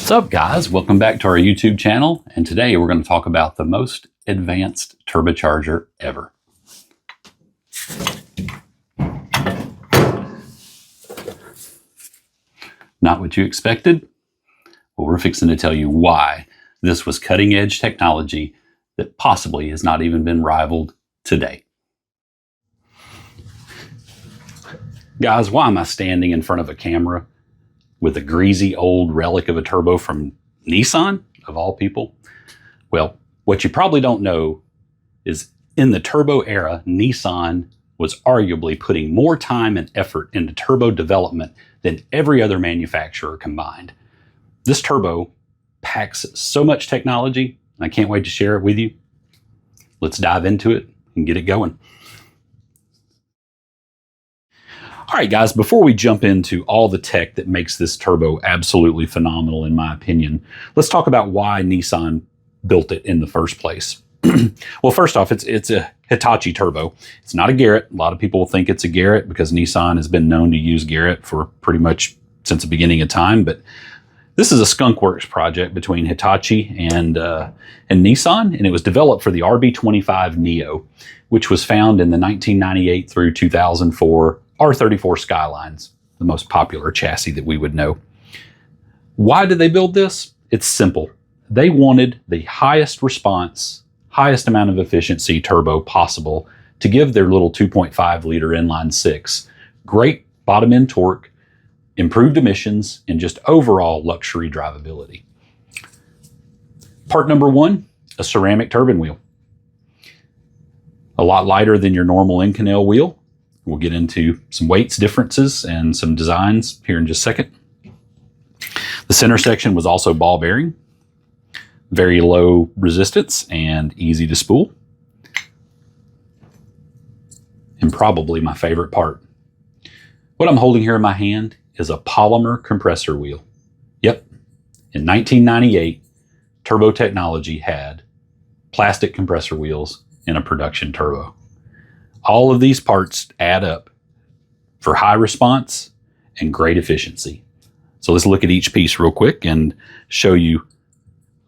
What's up, guys? Welcome back to our YouTube channel, and today we're going to talk about the most advanced turbocharger ever. Not what you expected? Well, we're fixing to tell you why this was cutting-edge technology that possibly has not even been rivaled today. Guys, why am I standing in front of a camera with a greasy old relic of a turbo from Nissan, of all people? Well, what you probably don't know is in the turbo era, Nissan was arguably putting more time and effort into turbo development than every other manufacturer combined. This turbo packs so much technology, and I can't wait to share it with you. Let's dive into it and get it going. All right, guys, before we jump into all the tech that makes this turbo absolutely phenomenal, in my opinion, let's talk about why Nissan built it in the first place. Well, first off, it's a Hitachi turbo. It's not a Garrett. A lot of people think it's a Garrett because Nissan has been known to use Garrett for pretty much since the beginning of time. But this is a skunkworks project between Hitachi and Nissan, and it was developed for the RB25 NEO, which was found in the 1998 through 2004 R34 Skylines, the most popular chassis that we would know. Why did they build this? It's simple. They wanted the highest response, highest amount of efficiency turbo possible to give their little 2.5 liter inline six great bottom end torque, improved emissions, and just overall luxury drivability. Part number one, a ceramic turbine wheel. A lot lighter than your normal Inconel wheel. We'll get into some weights differences and some designs here in just a second. The center section was also ball bearing, very low resistance and easy to spool. And probably my favorite part. What I'm holding here in my hand is a polymer compressor wheel. Yep, in 1998, turbo technology had plastic compressor wheels in a production turbo. All of these parts add up for high response and great efficiency. So let's look at each piece real quick and show you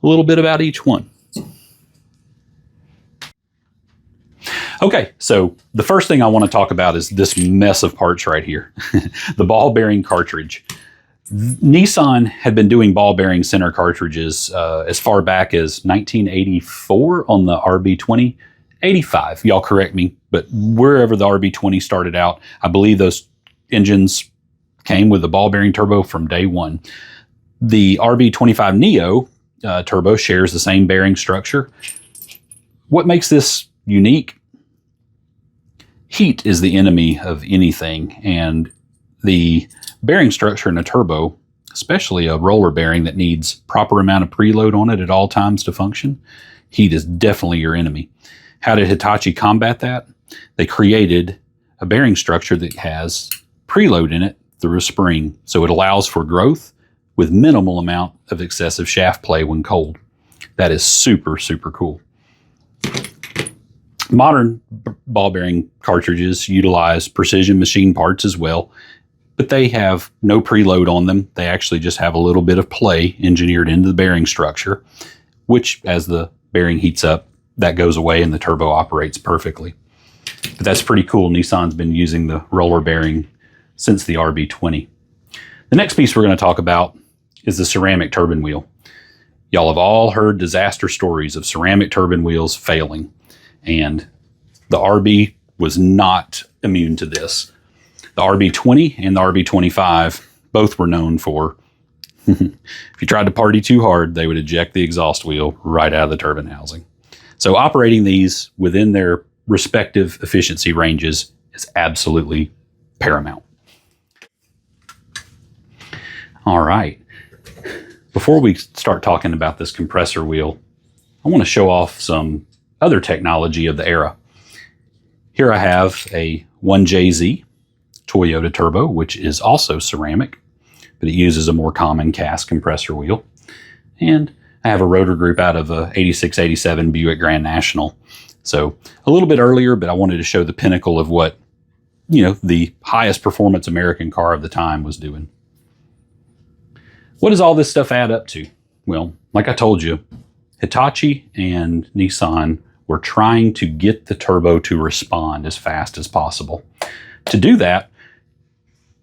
a little bit about each one. Okay, so the first thing I want to talk about is this mess of parts right here. The ball bearing cartridge. Nissan had been doing ball bearing center cartridges as far back as 1984 on the RB25. Y'all correct me, but wherever the RB20 started out, I believe those engines came with the ball bearing turbo from day one. The RB25 NEO turbo shares the same bearing structure. What makes this unique? Heat is the enemy of anything, and the bearing structure in a turbo, especially a roller bearing that needs proper amount of preload on it at all times to function, heat is definitely your enemy. How did Hitachi combat that? They created a bearing structure that has preload in it through a spring, so it allows for growth with minimal amount of excessive shaft play when cold. That is super, super cool. Modern ball bearing cartridges utilize precision machine parts as well, but they have no preload on them. They actually just have a little bit of play engineered into the bearing structure, which as the bearing heats up, that goes away and the turbo operates perfectly. But that's pretty cool. Nissan's been using the roller bearing since the RB20. The next piece we're going to talk about is the ceramic turbine wheel. Y'all have all heard disaster stories of ceramic turbine wheels failing, and the RB was not immune to this. The RB20 and the RB25 both were known for, if you tried to party too hard, they would eject the exhaust wheel right out of the turbine housing. So operating these within their respective efficiency ranges is absolutely paramount. All right. Before we start talking about this compressor wheel, I want to show off some other technology of the era. Here I have a 1JZ Toyota turbo, which is also ceramic, but it uses a more common cast compressor wheel. And I have a rotor group out of a 86, 87 Buick Grand National. So a little bit earlier, but I wanted to show the pinnacle of what, the highest performance American car of the time was doing. What does all this stuff add up to? Well, like I told you, Hitachi and Nissan were trying to get the turbo to respond as fast as possible. To do that,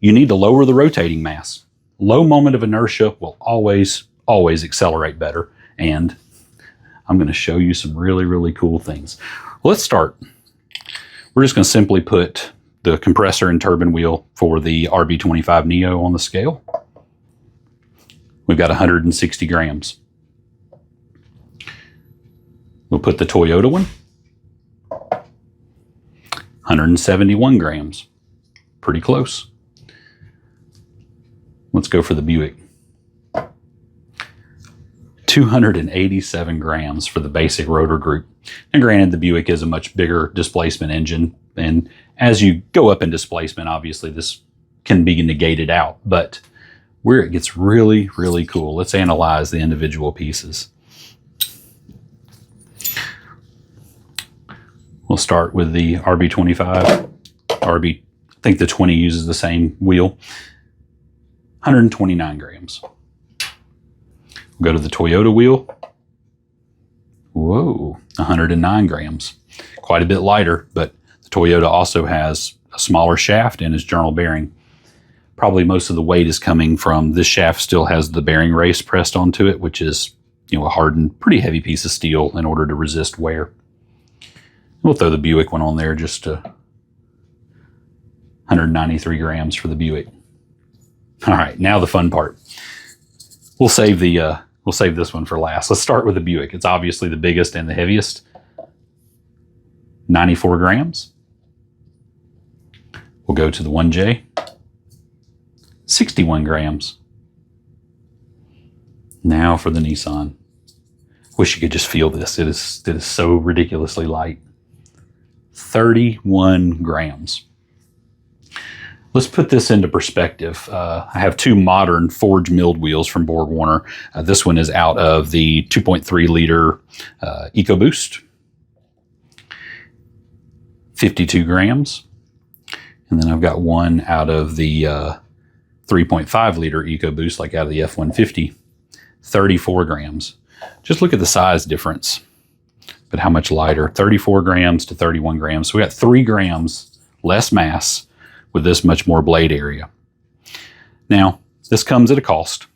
you need to lower the rotating mass. Low moment of inertia will always accelerate better. And I'm going to show you some really, really cool things. Let's start. We're just going to simply put the compressor and turbine wheel for the RB25 Neo on the scale. We've got 160 grams. We'll put the Toyota one, 171 grams. Pretty close. Let's go for the Buick. 287 grams for the basic rotor group. And granted, the Buick is a much bigger displacement engine. And as you go up in displacement, obviously this can be negated out. But where it gets really, really cool, let's analyze the individual pieces. We'll start with the RB25. I think the 20 uses the same wheel. 129 grams. We'll go to the Toyota wheel. Whoa, 109 grams. Quite a bit lighter, but the Toyota also has a smaller shaft and its journal bearing. Probably most of the weight is coming from this shaft still has the bearing race pressed onto it, which is, you know, a hardened, pretty heavy piece of steel in order to resist wear. We'll throw the Buick one on there just to 193 grams for the Buick. All right, now the fun part. We'll save this one for last. Let's start with the Buick. It's obviously the biggest and the heaviest. 94 grams. We'll go to the 1J. 61 grams. Now for the Nissan. Wish you could just feel this. It is so ridiculously light. 31 grams. Let's put this into perspective. I have two modern forge milled wheels from BorgWarner. This one is out of the 2.3 liter EcoBoost. 52 grams. And then I've got one out of the 3.5 liter EcoBoost, like out of the F-150. 34 grams. Just look at the size difference, but how much lighter. 34 grams to 31 grams. So we got 3 grams less mass with this much more blade area. Now, this comes at a cost,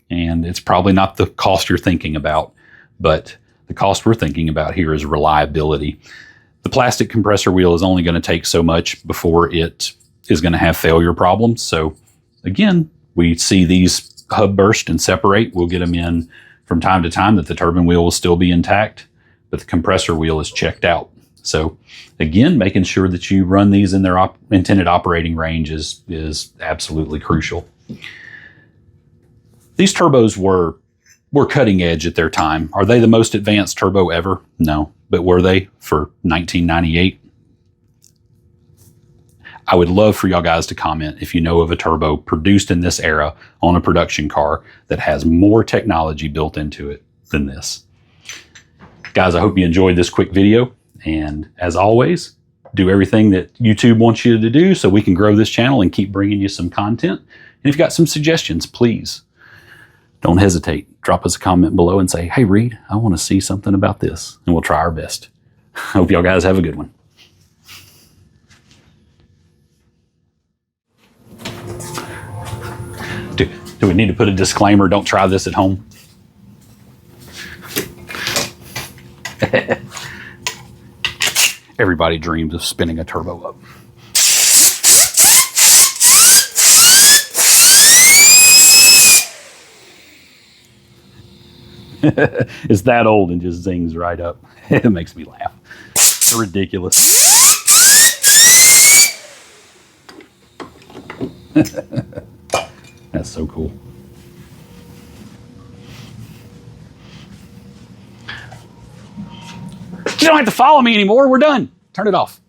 and it's probably not the cost you're thinking about, but the cost we're thinking about here is reliability. The plastic compressor wheel is only going to take so much before it is going to have failure problems. So again, we see these hub burst and separate. We'll get them in from time to time that the turbine wheel will still be intact, but the compressor wheel is checked out. So again, making sure that you run these in their intended operating range is absolutely crucial. These turbos were cutting edge at their time. Are they the most advanced turbo ever? No. But were they for 1998? I would love for y'all guys to comment if you know of a turbo produced in this era on a production car that has more technology built into it than this. Guys, I hope you enjoyed this quick video. And as always, do everything that YouTube wants you to do so we can grow this channel and keep bringing you some content. And if you've got some suggestions, please don't hesitate. Drop us a comment below and say, hey, Reed, I want to see something about this. And we'll try our best. Hope y'all guys have a good one. Do we need to put a disclaimer? Don't try this at home. Everybody dreams of spinning a turbo up. It's that old and just zings right up. It makes me laugh. It's ridiculous. That's so cool. You don't have to follow me anymore. We're done. Turn it off.